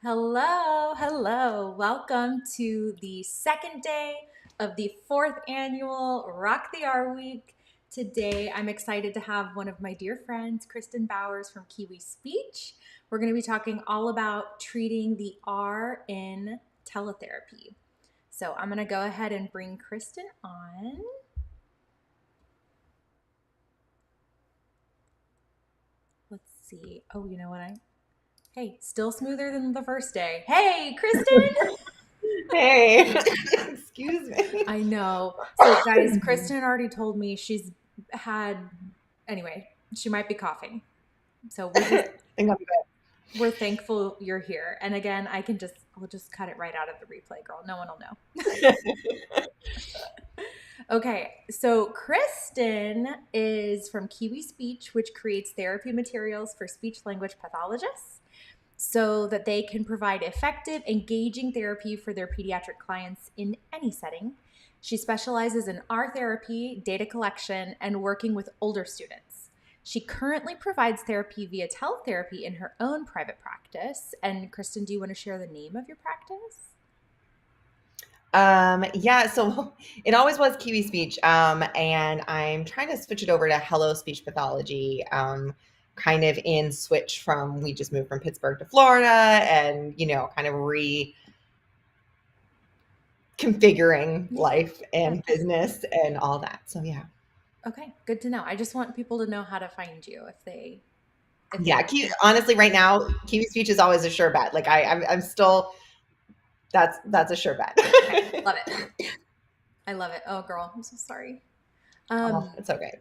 Hello, hello. Welcome to the second day of the fourth annual Rock the R Week. Today, I'm excited to have one of my dear friends, Kristin Bowers from Kiwi Speech. We're going to be talking all about treating the R in teletherapy. So I'm going to go ahead and bring Kristin on. Let's see. Oh, you know what? Hey, still smoother than the first day. Hey, Kristin! Hey, excuse me. I know. So, guys, Kristen already told me she's had, anyway, she might be coughing. So Think I'm we're thankful you're here. And again, we'll just cut it right out of the replay, girl. No one will know. good. Okay, so Kristen is from Kiwi Speech, which creates therapy materials for speech language pathologists so that they can provide effective, engaging therapy for their pediatric clients in any setting. She specializes in R therapy, data collection, and working with older students. She currently provides therapy via teletherapy in her own private practice. And Kristen, do you want to share the name of your practice? Yeah, so it always was Kiwi Speech, and I'm trying to switch it over to Hello Speech Pathology, kind of in switch from we just moved from Pittsburgh to Florida, and kind of reconfiguring life and business and all that. So yeah. Okay, good to know. I just want people to know how to find you if they Yeah, honestly, right now, Kiwi Speech is always a sure bet. Like I'm still that's a sure bet. Okay, love it. I love it. Oh, girl, I'm so sorry. Oh, it's okay.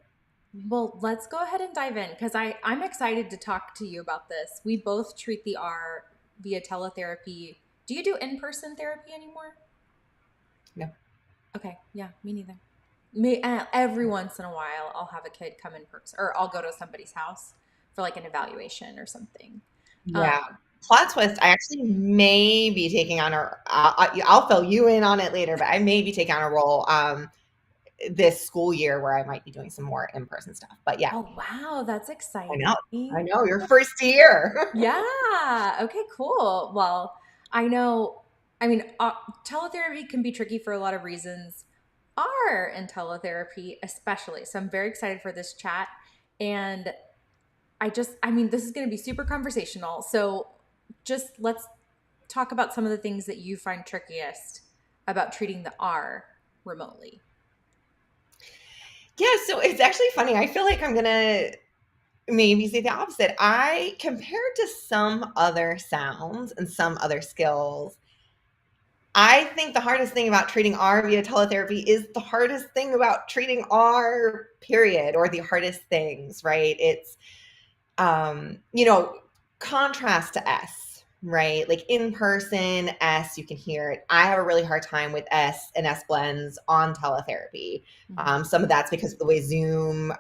Well, let's go ahead and dive in because I'm excited to talk to you about this. We both treat the R via teletherapy. Do you do in-person therapy anymore? No. Okay, yeah, me neither. Every once in a while, I'll have a kid come in person, or I'll go to somebody's house for like an evaluation or something. Yeah. Plot twist, I actually may be taking on I'll fill you in on it later, but I may be taking on a role this school year where I might be doing some more in-person stuff. But yeah, Oh, wow, that's I exciting. know. I know. Your first year. Yeah. Okay, cool. Well, I know, I mean, teletherapy can be tricky for a lot of reasons. R in teletherapy, especially. So I'm very excited for this chat. And I mean, this is going to be super conversational. So just let's talk about some of the things that you find trickiest about treating the R remotely. Yeah, so it's actually funny. I feel like I'm gonna maybe say the opposite. I compared to some other sounds and some other skills, I think the hardest thing about treating R via teletherapy is the hardest thing about treating R, period, or the hardest things, right? It's, um, you know, contrast to S, right? Like in person, S, you can hear it. I have a really hard time with S and S blends on teletherapy. Some of that's because of the way Zoom,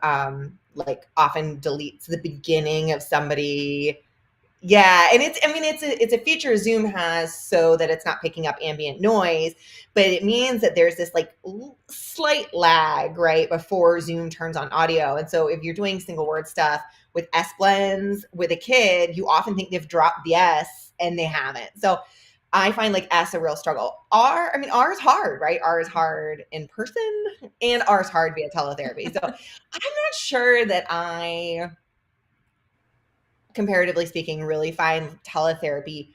like often deletes the beginning of somebody. Yeah, and it's a feature Zoom has so that it's not picking up ambient noise, but it means that there's this like slight lag, right, before Zoom turns on audio. And so if you're doing single word stuff with S blends with a kid, you often think they've dropped the S and they haven't. So I find like S a real struggle. R is hard, right? R is hard in person and R is hard via teletherapy. So I'm not sure that I comparatively speaking, really find teletherapy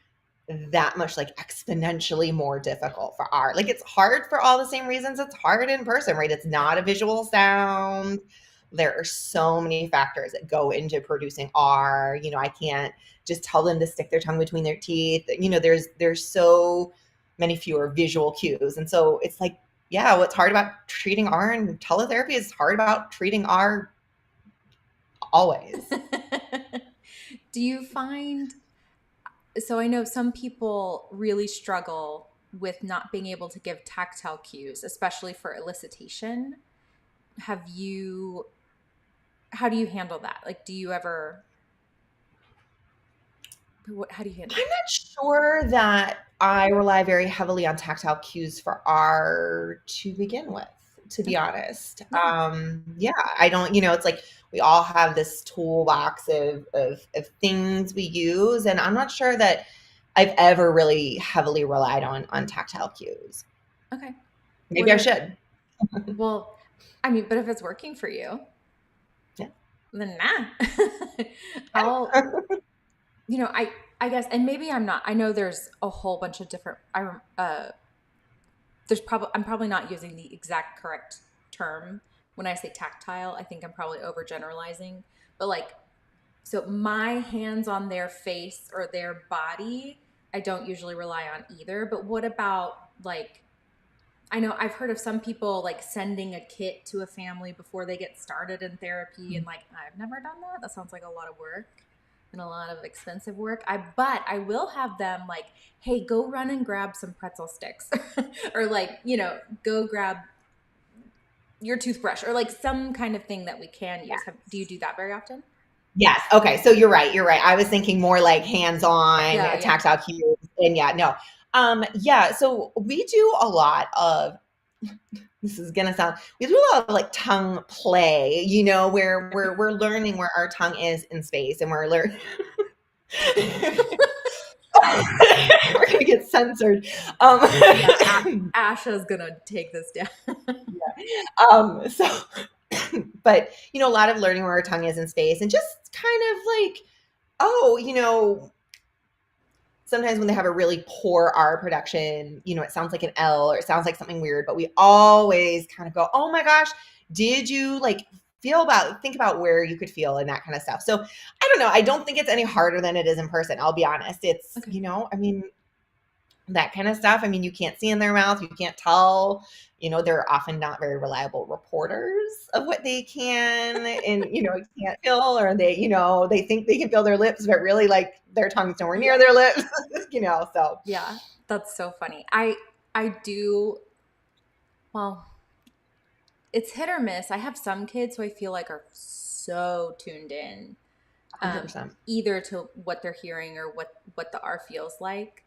that much like exponentially more difficult for art. Like it's hard for all the same reasons it's hard in person, right? It's not a visual sound. There are so many factors that go into producing R. I can't just tell them to stick their tongue between their teeth. There's so many fewer visual cues. And so it's like, yeah, what's hard about treating R and teletherapy is hard about treating R always. Do you find, so I know some people really struggle with not being able to give tactile cues, especially for elicitation. How do you handle that? Like, how do you handle I'm that? not sure that I rely very heavily on tactile cues for R to begin with, to be Okay. honest. Yeah. Yeah, I don't, it's like we all have this toolbox of things we use. And I'm not sure that I've ever really heavily relied on tactile cues. Okay. What Maybe I are, should. well, I mean, but if it's working for you, Yeah. then nah. I'll, I guess, and maybe I'm not. I know there's a whole bunch of different. I'm probably not using the exact correct term when I say tactile. I think I'm probably overgeneralizing, but like, so my hands on their face or their body, I don't usually rely on either. But what about like? I know I've heard of some people like sending a kit to a family before they get started in therapy, and like I've never done that. That sounds like a lot of work and a lot of expensive work. But I will have them like, hey, go run and grab some pretzel sticks, or like go grab your toothbrush, or like some kind of thing that we can use. Do you do that very often? Yes. Okay. So you're right. You're right. I was thinking more like hands-on Yeah, yeah. tactile cues. And yeah, no. Yeah. So we do a lot of, this is gonna sound, we do a lot of like tongue play, where we're learning where our tongue is in space, and we're learning. We're gonna get censored. Yeah, Asha's gonna take this down. So but a lot of learning where our tongue is in space, and just kind of like, oh, sometimes when they have a really poor R production, it sounds like an L, or it sounds like something weird, but we always kind of go, oh my gosh, did you like think about where you could feel and that kind of stuff. So I don't know. I don't think it's any harder than it is in person. I'll be honest. It's, Okay. I mean, that kind of stuff. I mean, you can't see in their mouth. You can't tell. They're often not very reliable reporters of what they can and, can't feel, or they think they can feel their lips, but really like their tongue's nowhere near their lips, so. Yeah, that's so funny. I do, well, it's hit or miss. I have some kids who I feel like are so tuned in, 100%. either to what they're hearing or what the R feels like.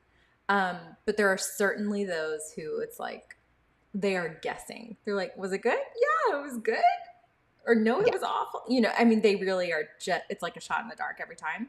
But there are certainly those who it's like they are guessing. They're like, "Was it good? Yeah, it was good." Or no, it Yeah, was awful. I mean, they really are just, it's like a shot in the dark every time.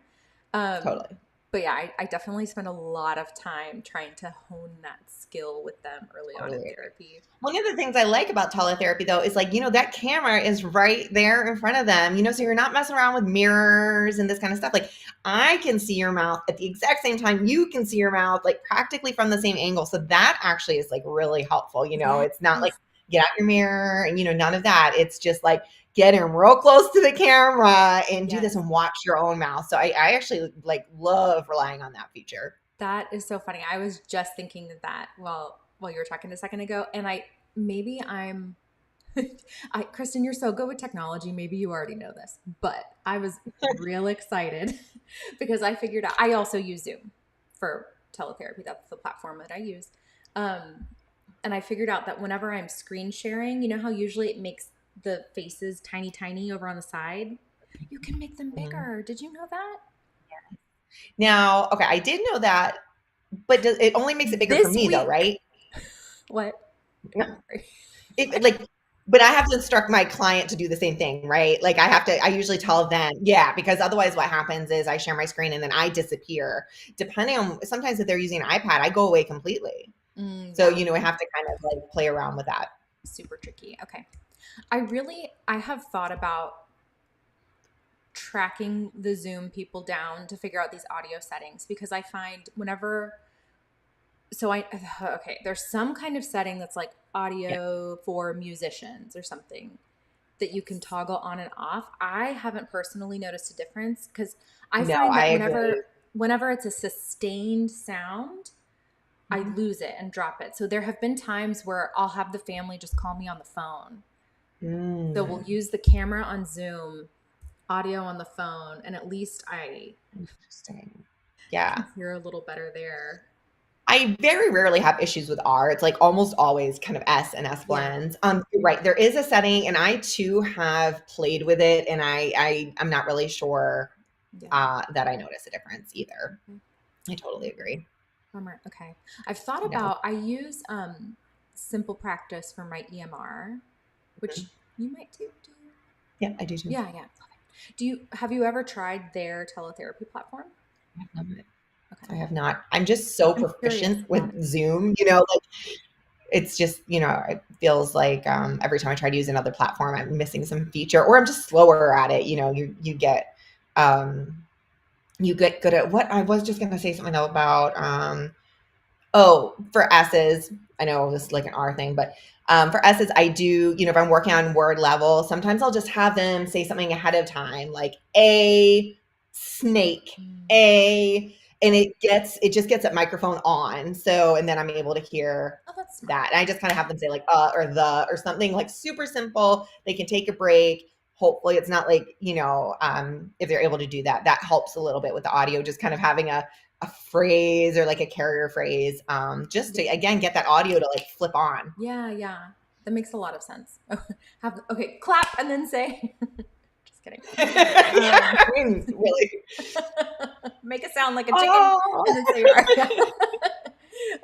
Um, totally. but yeah, I definitely spend a lot of time trying to hone that skill with them early on in Totally agree. therapy. One of the things I like about teletherapy though is like, that camera is right there in front of them, so you're not messing around with mirrors and this kind of stuff. Like I can see your mouth at the exact same time you can see your mouth, like practically from the same angle. So that actually is like really helpful. Yes. It's not like get out your mirror and, none of that. It's just like get in real close to the camera and do this Yes. and watch your own mouth. So I actually like love relying on that feature. That is so funny. I was just thinking of that while you were talking a second ago, and maybe I'm Kristin, you're so good with technology. Maybe you already know this, but I was real excited because I figured out I also use Zoom for teletherapy. That's the platform that I use. And I figured out that whenever I'm screen sharing, you know how usually it makes the faces tiny, tiny over on the side? You can make them Mhm. bigger. Did you know that? Now, okay, I did know that, but it only makes it bigger for This me though, week. right? What? Like, but I have to instruct my client to do the same thing, right? Like I usually tell them, yeah, because otherwise what happens is I share my screen and then I disappear. Depending on, sometimes if they're using an iPad, I go away completely. So, Yeah, I have to kind of like play around with that. super tricky. Okay. I have thought about tracking the Zoom people down to figure out these audio settings because I find whenever okay, there's some kind of setting that's like Yeah. audio for musicians or something that you can toggle on and off. I haven't personally noticed a difference because I No, find I that agree. whenever it's a sustained sound, I Mhm. lose it and drop it. So there have been times where I'll have the family just call me on the phone. So we'll Mm, use the camera on Zoom, audio on the phone, and at least I interesting. Yeah. can hear a little better there. I very rarely have issues with R. It's like almost always kind of S and S Yeah. blends. You're right. There is a setting, and I too have played with it, and I'm not really sure Yeah. that I notice a difference either. Okay. I totally agree. Bummer. Okay. I've thought No. about I use Simple Practice for my EMR, Mhm. which you might too. Do you? Yeah, I do too. Yeah, yeah. Do you have you ever tried their teletherapy platform? I love it. Okay. I have not. I'm just so I'm curious proficient about it. with Zoom, like it's just, it feels like every time I try to use another platform, I'm missing some feature or I'm just slower at it. Um, you get good at what I was just going to say something about. Oh, for S's, I know this is like an R thing, but for S's, I do, if I'm working on word level, sometimes I'll just have them say something ahead of time, like a snake, a, and it just gets that microphone on. So, and then I'm able to hear Oh, that's smart. that. And I just kind of have them say like, or the, or something like super simple. They can take a break. Hopefully it's not like, if they're able to do that, that helps a little bit with the audio, just kind of having a phrase or like a carrier phrase, just to again get that audio to like flip on. Yeah, yeah. That makes a lot of sense. Okay, clap and then say. Just kidding. Yeah, I mean, really. Make a sound like a chicken Oh. and then say your yeah.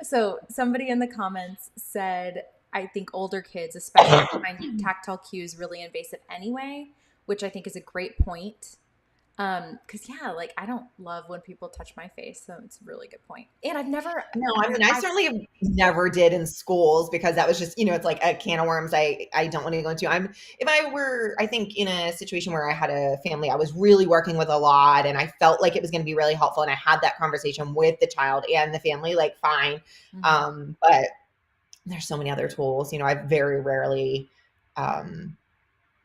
So somebody in the comments said, I think older kids especially find tactile cues really invasive anyway, which I think is a great point. Because yeah, like I don't love when people touch my face, so it's a really good point. And I've never, No, I mean, I certainly never did in schools because that was just, it's like a can of worms I don't want to go into. If I were, I think, in a situation where I had a family, I was really working with a lot and I felt like it was going to be really helpful. And I had that conversation with the child and the family, like, fine. But there's so many other tools, I very rarely,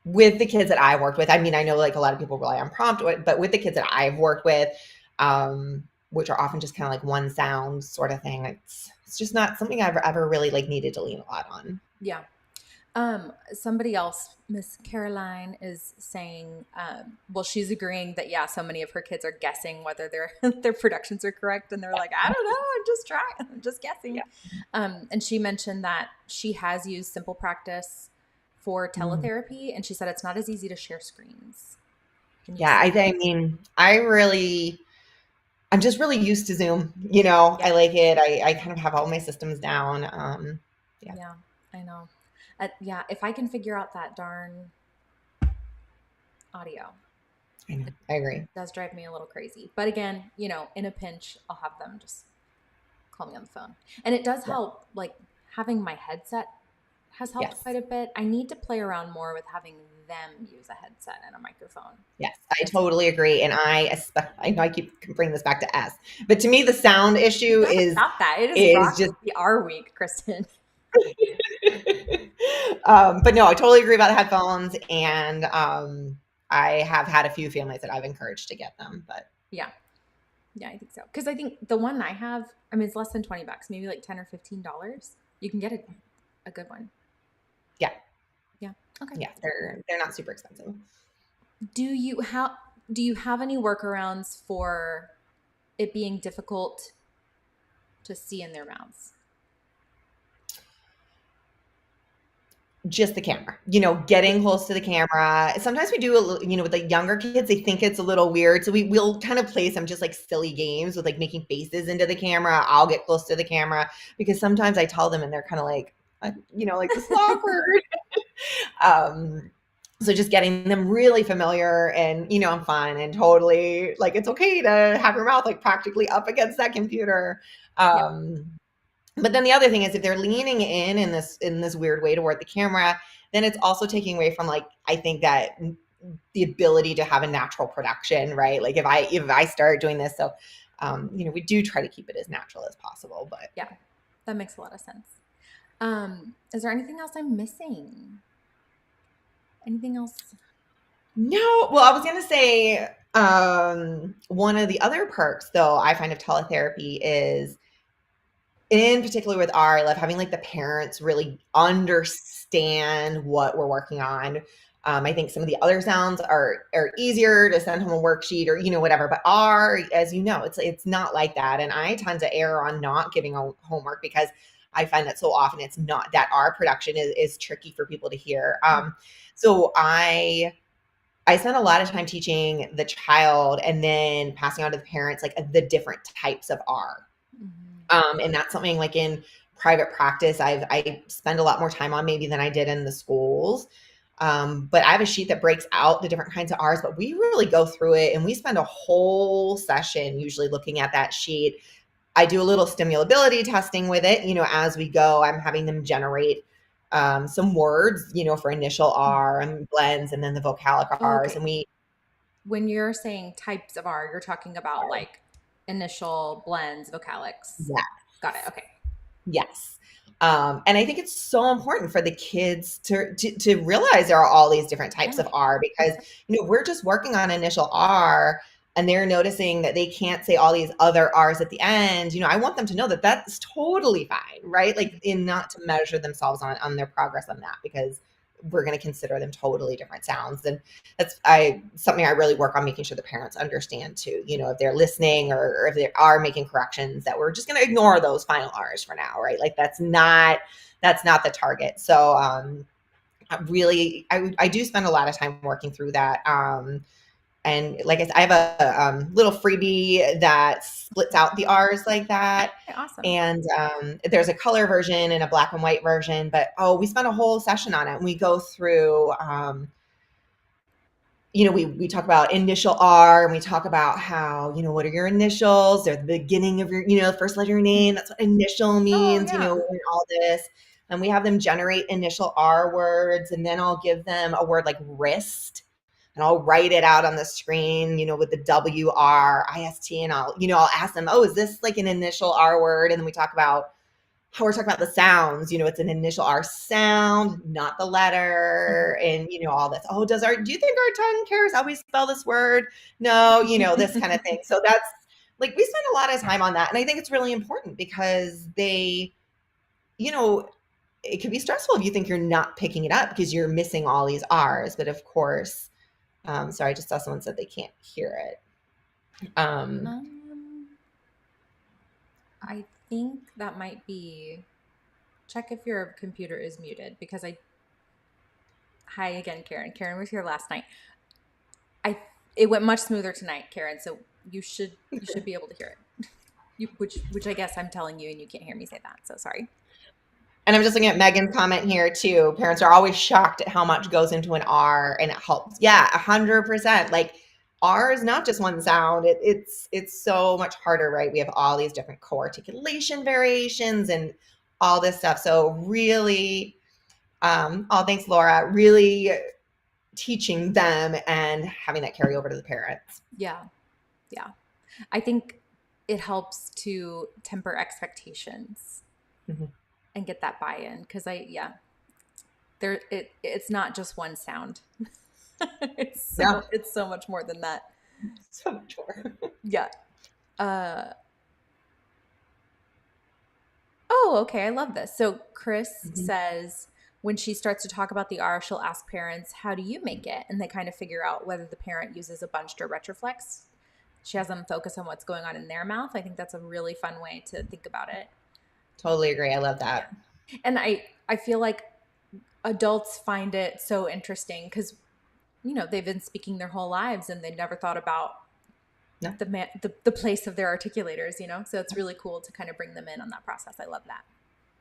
with the kids that I worked with, I mean, I know like a lot of people rely on prompt, but with the kids that I've worked with, which are often just kind of like one sound sort of thing, it's just not something I've ever really like needed to lean a lot on. Yeah. Somebody else, Miss Caroline, is saying, well, she's agreeing that yeah, so many of her kids are guessing whether their their productions are correct, and they're like, I don't know, I'm just trying, I'm just guessing. Yeah. And she mentioned that she has used Simple Practice for teletherapy, and she said it's not as easy to share screens. Yeah, I mean, I'm just really used to Zoom. Yeah. I like it. I kind of have all my systems down. Yeah, I know. Yeah, if I can figure out that darn audio, I know. I agree. it does drive me a little crazy. But again, in a pinch, I'll have them just call me on the phone. And it does help, like having my headset has helped quite a bit. I need to play around more with having them use a headset and a microphone. Yes, I totally agree. And I know I keep bringing this back to S, but to me, the sound issue is Stop that. It is just the R week, Kristin. but no, I totally agree about the headphones. And I have had a few families that I've encouraged to get them, but yeah, I think so. Because I think the one I have, I mean, it's less than $20, maybe like $10 or $15. You can get a good one. Yeah. Yeah. Okay. Yeah, they're not super expensive. Do you have any workarounds for it being difficult to see in their mouths? Just the camera, getting close to the camera. Sometimes we do a little, with the younger kids, they think it's a little weird. So we'll kind of play some just like silly games with like making faces into the camera. I'll get close to the camera because sometimes I tell them and they're kind of like, like this is awkward. So just getting them really familiar and, I'm fun and totally like, it's okay to have your mouth like practically up against that computer. But then the other thing is if they're leaning in this weird way toward the camera, then it's also taking away from like, I think that the ability to have a natural production, right? Like if I start doing this, so, we do try to keep it as natural as possible, but yeah, that makes a lot of sense. Is there anything else I'm missing? Anything else? No. Well, I was going to say, one of the other perks though, I find of teletherapy is, in particular with R, I love having like the parents really understand what we're working on. I think some of the other sounds are easier to send home a worksheet or whatever, but R, as you know, it's not like that. And I tend to err on not giving homework because I find that so often it's not that R production is tricky for people to hear. So I spent a lot of time teaching the child and then passing on to the parents like the different types of R. And that's something like in private practice, I spend a lot more time on maybe than I did in the schools. But I have a sheet that breaks out the different kinds of R's, but we really go through it and we spend a whole session usually looking at that sheet. I do a little stimulability testing with it, as we go. I'm having them generate some words, for initial R and blends and then the vocalic R's. Okay. And we, When you're saying types of R, you're talking about like initial blends, vocalics. yeah. Got it. Okay. Yes. And I think it's so important for the kids to realize there are all these different types Yeah. of R because, we're just working on initial R and they're noticing that they can't say all these other R's at the end. I want them to know that that's totally fine, right? Like in not to measure themselves on their progress on that because we're going to consider them totally different sounds. And that's something I really work on making sure the parents understand too, if they're listening or if they are making corrections, that we're just going to ignore those final R's for now, right? Like that's not the target. So I do spend a lot of time working through that. And like I said, I have a little freebie that splits out the R's like that. Okay, awesome. And there's a color version and a black and white version. But we spent a whole session on it, and we go through. We talk about initial R, and we talk about how what are your initials? They're the beginning of your first letter of your name. That's what initial means. Oh, yeah. And all this. And we have them generate initial R words, and then I'll give them a word like wrist and I'll write it out on the screen, with the WRIST, and I'll ask them, oh, is this like an initial R word? And then we talk about how we're talking about the sounds, it's an initial R sound, not the letter, and all this. Oh, do you think our tongue cares how we spell this word? No, this kind of thing. So that's like, we spend a lot of time on that. And I think it's really important because it can be stressful if you think you're not picking it up because you're missing all these R's. But of course, sorry, I just saw someone said they can't hear it. I think that might be. Check if your computer is muted because Hi again, Karen. Karen was here last night. It went much smoother tonight, Karen. So you should be able to hear it. Which I guess I'm telling you, and you can't hear me say that. So sorry. And I'm just looking at Megan's comment here too. Parents are always shocked at how much goes into an R, and it helps. Yeah, 100%. Like R is not just one sound. It's so much harder, right? We have all these different co-articulation variations and all this stuff. So really, thanks, Laura. Really teaching them and having that carry over to the parents. Yeah. I think it helps to temper expectations. Mm-hmm. And get that buy-in because it's not just one sound. It's so much more than that. So much more. Yeah. Oh, okay. I love this. So Chris says when she starts to talk about the R, she'll ask parents, how do you make it? And they kind of figure out whether the parent uses a bunched or retroflex. She has them focus on what's going on in their mouth. I think that's a really fun way to think about it. Totally agree. I love that. Yeah. And I feel like adults find it so interesting because, they've been speaking their whole lives and they never thought about the place of their articulators, So it's really cool to kind of bring them in on that process. I love that.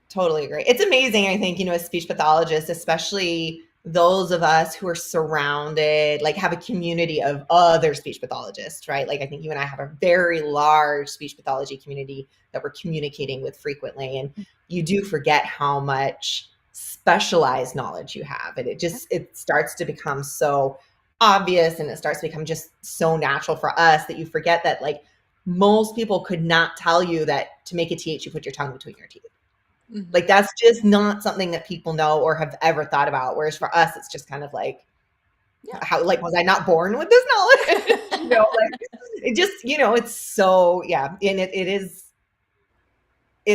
Totally agree. It's amazing, I think, as speech pathologists, especially those of us who are surrounded, like have a community of other speech pathologists, right? Like I think you and I have a very large speech pathology community that we're communicating with frequently. And you do forget how much specialized knowledge you have. And it starts to become so obvious and it starts to become just so natural for us that you forget that like most people could not tell you that to make a TH, you put your tongue between your teeth. Mm-hmm. Like that's just not something that people know or have ever thought about. Whereas for us, it's just kind of like, how, like, was I not born with this knowledge? Like it just, it's so, yeah. And it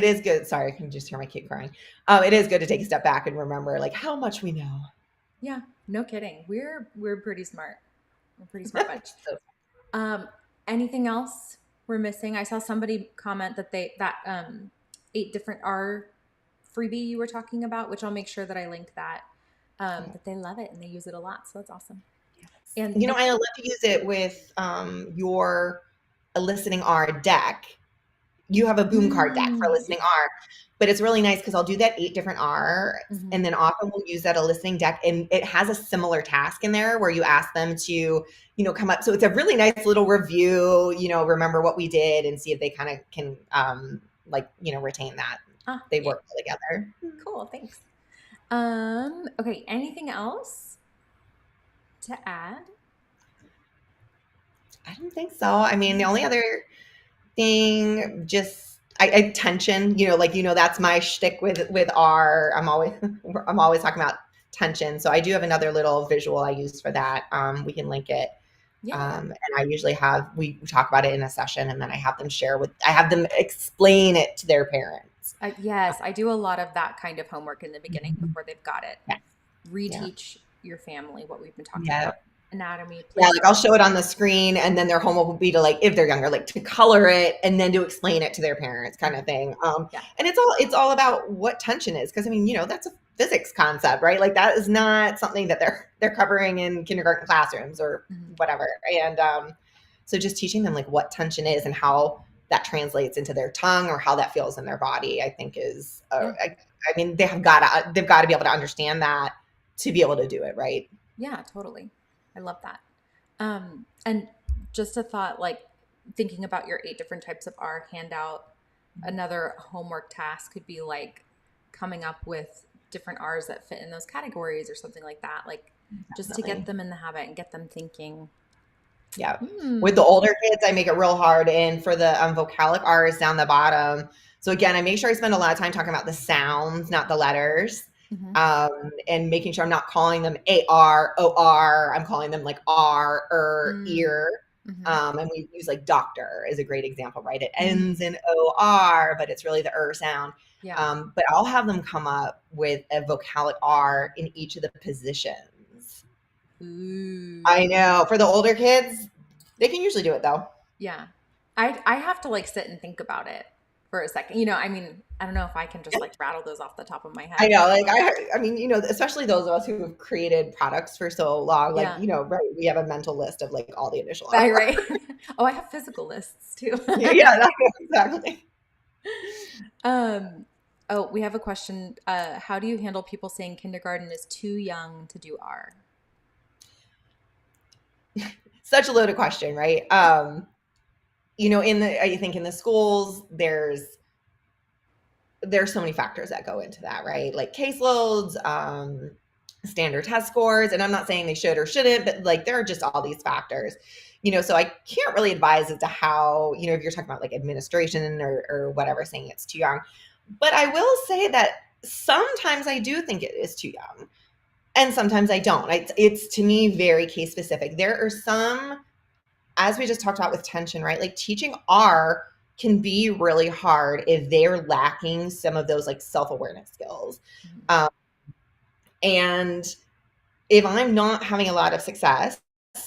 is good. Sorry, I can just hear my kid crying. It is good to take a step back and remember like how much we know. Yeah, no kidding. We're pretty smart. We're pretty smart bunch. Anything else we're missing? I saw somebody comment that 8 different R freebie you were talking about, which I'll make sure that I link that. That they love it and they use it a lot. So that's awesome. Yes. And I love to use it with your listening R deck. you have a boom card deck for Yeah. listening R. But it's really nice because I'll do that 8 different R's, and then often we'll use that a listening deck, and it has a similar task in there where you ask them to, come up. So it's a really nice little review, remember what we did and see if they kind of can, retain that. They work well together. Cool. Thanks. Okay. Anything else to add? I don't think so. I mean, the only other thing, just tension, that's my shtick with R. I'm always talking about tension. So I do have another little visual I use for that. We can link it. Yeah. And I usually we talk about it in a session, and then I have them explain it to their parents. Yes, I do a lot of that kind of homework in the beginning before they've got it. Yeah. Reteach your family what we've been talking Yeah. about. Anatomy. Yeah, like I'll show it on the screen, and then their homework will be to, if they're younger, to color it and then to explain it to their parents, kind of thing. And it's all about what tension is, because that's a physics concept, right? Like that is not something that they're covering in kindergarten classrooms or whatever. And so just teaching them what tension is and how that translates into their tongue or how that feels in their body, I think is they've got to be able to understand that to be able to do it, right? Yeah, totally. I love that. And just a thought, thinking about your 8 different types of R handout, another homework task could be coming up with different R's that fit in those categories or something like that. Just to get them in the habit and get them thinking. Yeah. With the older kids, I make it real hard. And for the vocalic R's down the bottom. So again, I make sure I spend a lot of time talking about the sounds, not the letters. And making sure I'm not calling them AR, OR. I'm calling them R, ear. And we use doctor is a great example, right? It ends in OR, but it's really the sound. Yeah. But I'll have them come up with a vocalic R in each of the positions. Ooh. I know. For the older kids, they can usually do it though. Yeah. I have to sit and think about it for a second. I don't know if I can just rattle those off the top of my head. I know, especially those of us who have created products for so long, right? We have a mental list of all the initial. Right. Oh, I have physical lists too. Yeah, exactly. Oh, we have a question. How do you handle people saying kindergarten is too young to do R? Such a loaded question, right? I think in the schools, there's so many factors that go into that, right? Like caseloads, standard test scores. And I'm not saying they should or shouldn't, but there are just all these factors, so I can't really advise as to how, if you're talking about administration or whatever, saying it's too young. But I will say that sometimes I do think it is too young. And sometimes I don't. It's to me very case specific. There are some, as we just talked about with tension, right? Teaching R can be really hard if they're lacking some of those self-awareness skills. And if I'm not having a lot of success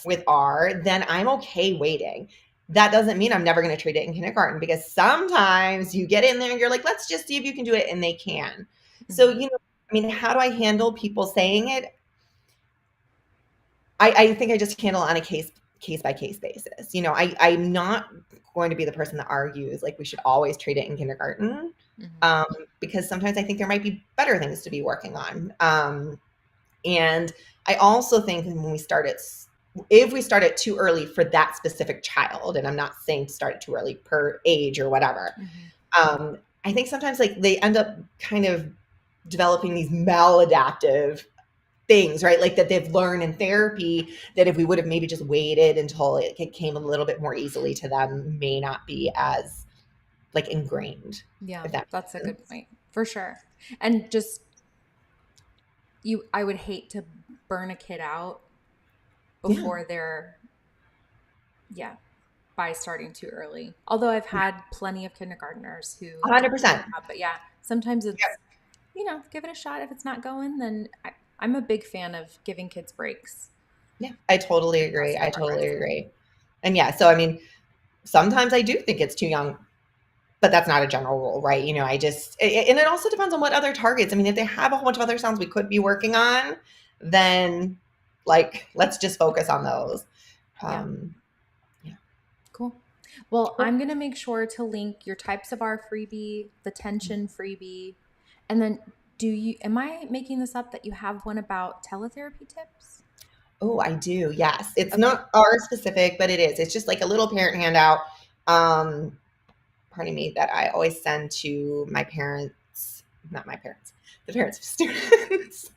with R, then I'm okay waiting. That doesn't mean I'm never going to treat it in kindergarten, because sometimes you get in there and you're like, let's just see if you can do it. And they can. So, how do I handle people saying it? I think I just handle it on a case by case basis. I'm not going to be the person that argues we should always treat it in kindergarten, because sometimes I think there might be better things to be working on. And I also think if we start it too early for that specific child, and I'm not saying start it too early per age or whatever, I think sometimes they end up kind of developing these maladaptive things, right? That they've learned in therapy, that if we would have maybe just waited until it came a little bit more easily to them, may not be as ingrained. Yeah, that's a good point for sure. And just I would hate to burn a kid out before they're by starting too early. Although I've had plenty of kindergartners who 100%. But sometimes it's give it a shot. If it's not going, then I'm a big fan of giving kids breaks. Yeah, I totally agree. And so sometimes I do think it's too young, but that's not a general rule, right? And it also depends on what other targets. If they have a whole bunch of other sounds we could be working on, then let's just focus on those. Cool. Well, I'm going to make sure to link your types of our freebie, the tension freebie, and then am I making this up that you have one about teletherapy tips? Oh, I do. Yes. It's Okay. not our specific, but it is. It's just like a little parent handout. Um, pardon me, that I always send to my parents, not my parents, the parents of students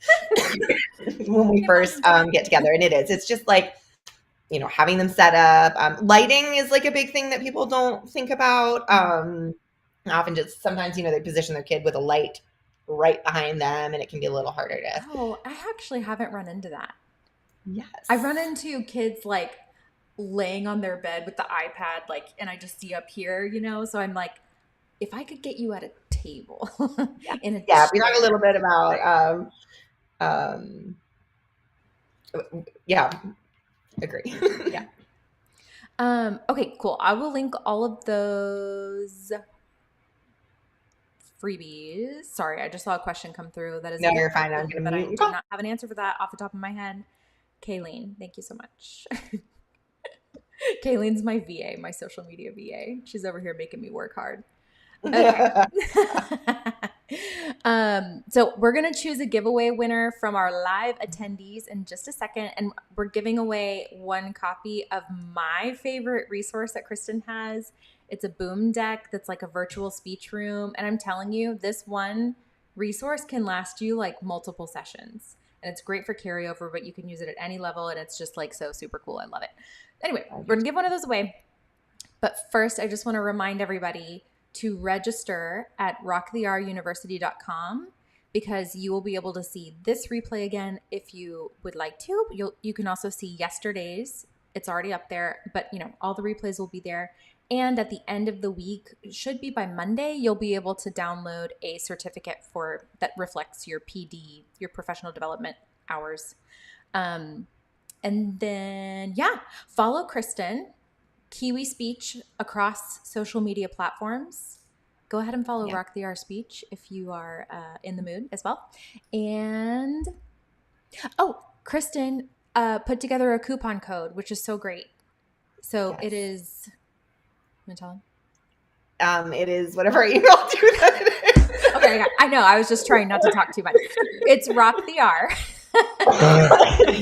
when we It first happens. get together. And it's just like, having them set up. Lighting is like a big thing that people don't think about. Often just sometimes, they position their kid with a light right behind them and it can be a little harder to. Oh, I actually haven't run into that. I've run Yes. into kids like laying on their bed with the iPad, like, and I just see up here, so I'm like, if I could get you at a table Yeah. in a Yeah. We talk a chair. little bit about, Right. um, yeah, agree. Yeah. Okay, cool. I will link all of those freebies. Sorry, I just saw a question come through. That is a No, good you're fine. I'm question, going to but mute I and do call. not have an answer for that off the top of my head. Kayleen, thank you so much. Kayleen's my VA, my social media VA. She's over here making me work hard. Okay. So we're going to choose a giveaway winner from our live attendees in just a second. And we're giving away one copy of my favorite resource that Kristin has. It's a boom deck that's like a virtual speech room. And I'm telling you, this one resource can last you like multiple sessions. And it's great for carryover, but you can use it at any level. And it's just like so super cool. I love it. Anyway, we're going to give one of those away. But first, I just want to remind everybody to register at rocktheRuniversity.com because you will be able to see this replay again if you would like to. You can also see yesterday's. It's already up there, but all the replays will be there. And at the end of the week, should be by Monday, you'll be able to download a certificate that reflects your PD, your professional development hours. And then, follow Kristin, Kiwi Speech across social media platforms. Go ahead and follow Yeah. Rock the R Speech if you are in the mood as well. And Kristin put together a coupon code, which is so great. So Yes. it is. I'm gonna tell him. It is whatever email do that it is. Okay, I know. I was just trying not to talk too much. It's Rock the R.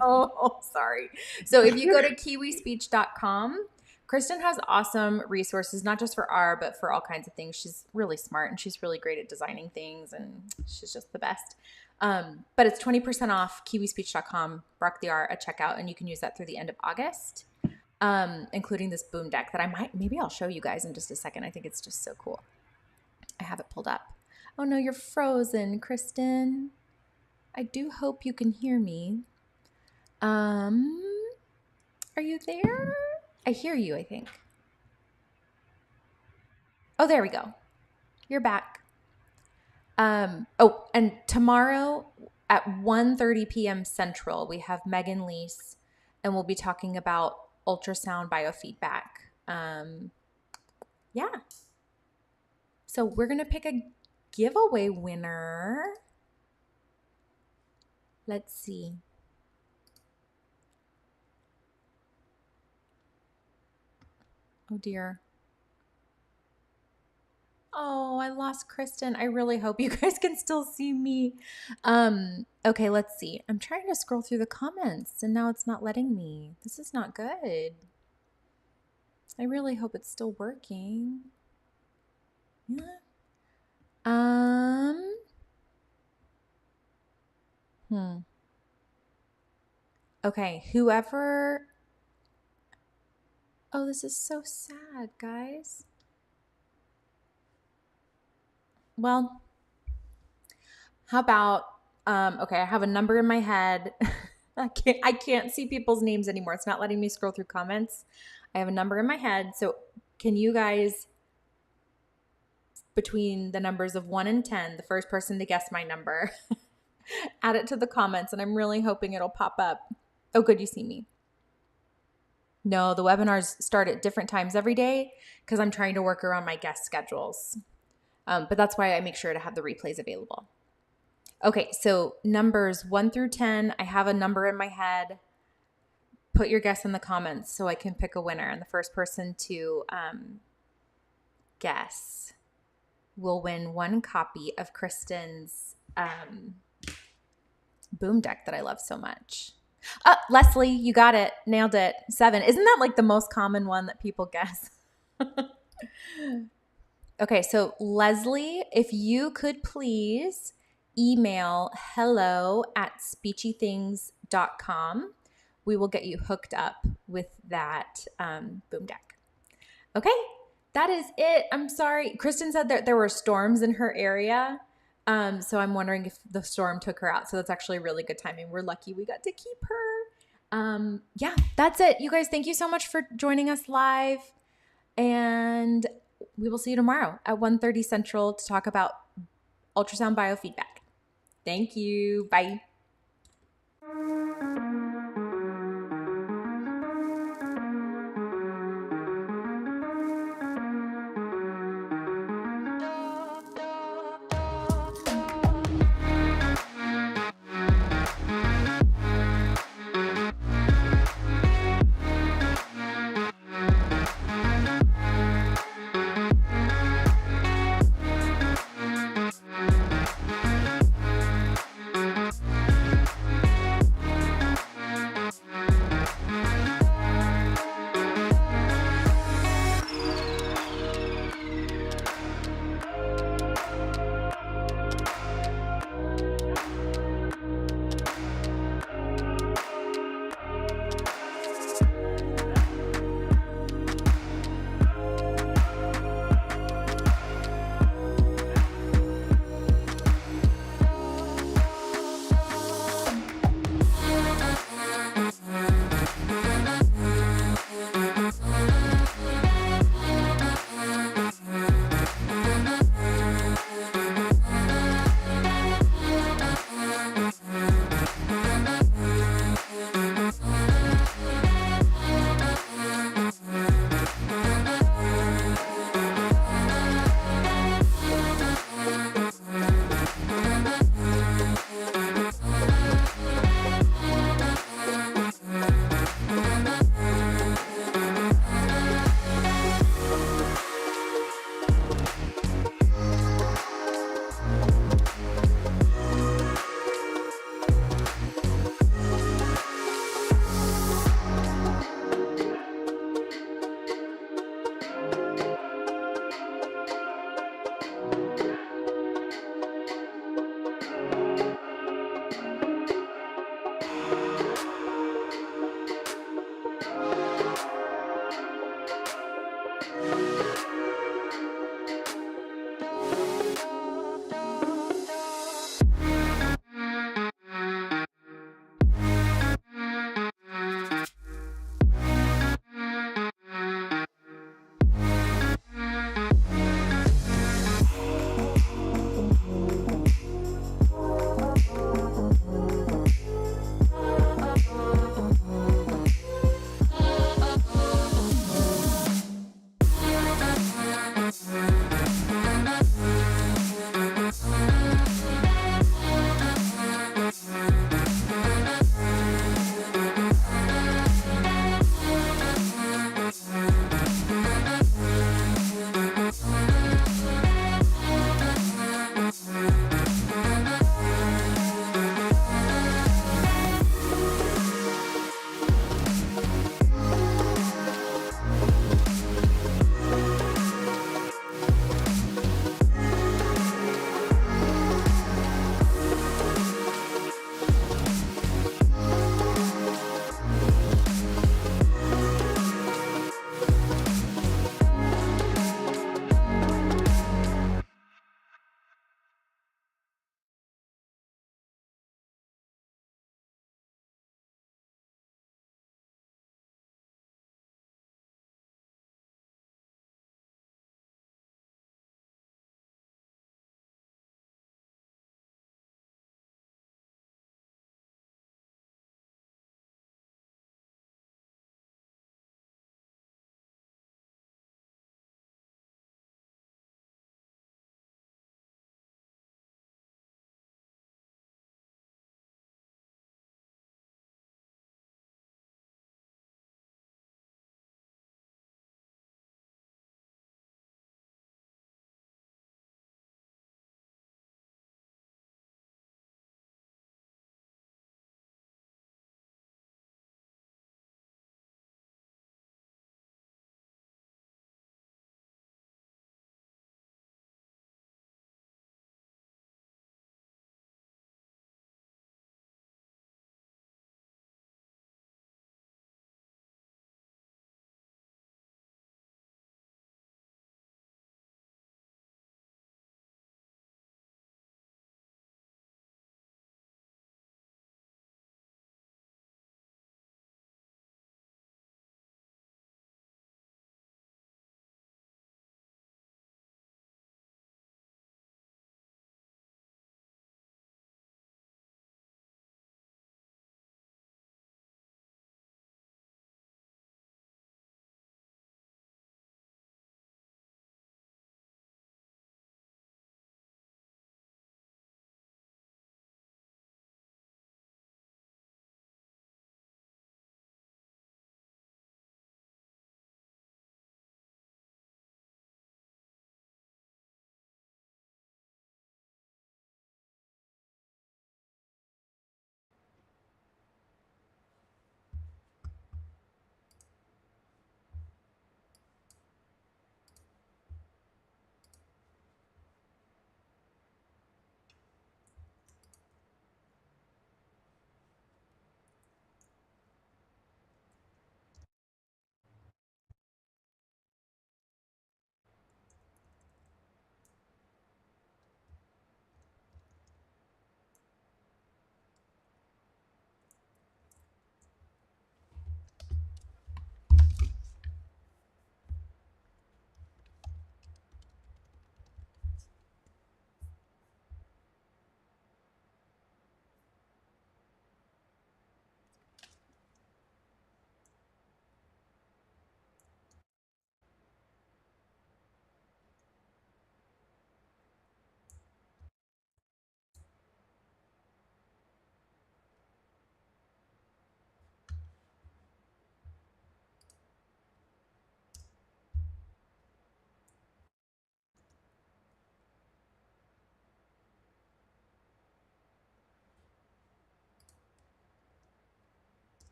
Oh, sorry. So if you go to kiwispeech.com, Kristin has awesome resources, not just for R, but for all kinds of things. She's really smart and she's really great at designing things and she's just the best. But it's 20% off kiwispeech.com, Rock the R at checkout, and you can use that through the end of August, including this boom deck that maybe I'll show you guys in just a second. I think it's just so cool. I have it pulled up. Oh no, you're frozen, Kristin. I do hope you can hear me. Are you there? I hear you, I think. Oh, there we go. You're back. And tomorrow at 1:30 p.m. Central, we have Megan Leese, and we'll be talking about ultrasound biofeedback. Yeah. So we're going to pick a giveaway winner. Let's see. Oh, dear. Oh, I lost Kristin. I really hope you guys can still see me. Okay, let's see. I'm trying to scroll through the comments and now it's not letting me. This is not good. I really hope it's still working. Yeah. Okay, whoever. Oh, this is so sad, guys. Well, how about okay, I have a number in my head. I can't see people's names anymore. It's not letting me scroll through comments. I have a number in my head. So can you guys, between the numbers of 1 and 10, the first person to guess my number, add it to the comments, and I'm really hoping it'll pop up. Oh, good, you see me. No, the webinars start at different times every day because I'm trying to work around my guest schedules. But that's why I make sure to have the replays available. Okay, so numbers 1 through 10, I have a number in my head. put your guess in the comments so I can pick a winner. And the first person to guess will win one copy of Kristin's boom deck that I love so much. Leslie, you got it. Nailed it. 7. Isn't that like the most common one that people guess? Okay, so Leslie, if you could please email hello@speechythings.com, we will get you hooked up with that boom deck. Okay, that is it. I'm sorry. Kristin said that there were storms in her area. So I'm wondering if the storm took her out. So that's actually really good timing. We're lucky we got to keep her. Yeah, that's it. You guys, thank you so much for joining us live. And we will see you tomorrow at 1:30 Central to talk about ultrasound biofeedback. Thank you. Bye.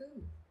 Ooh.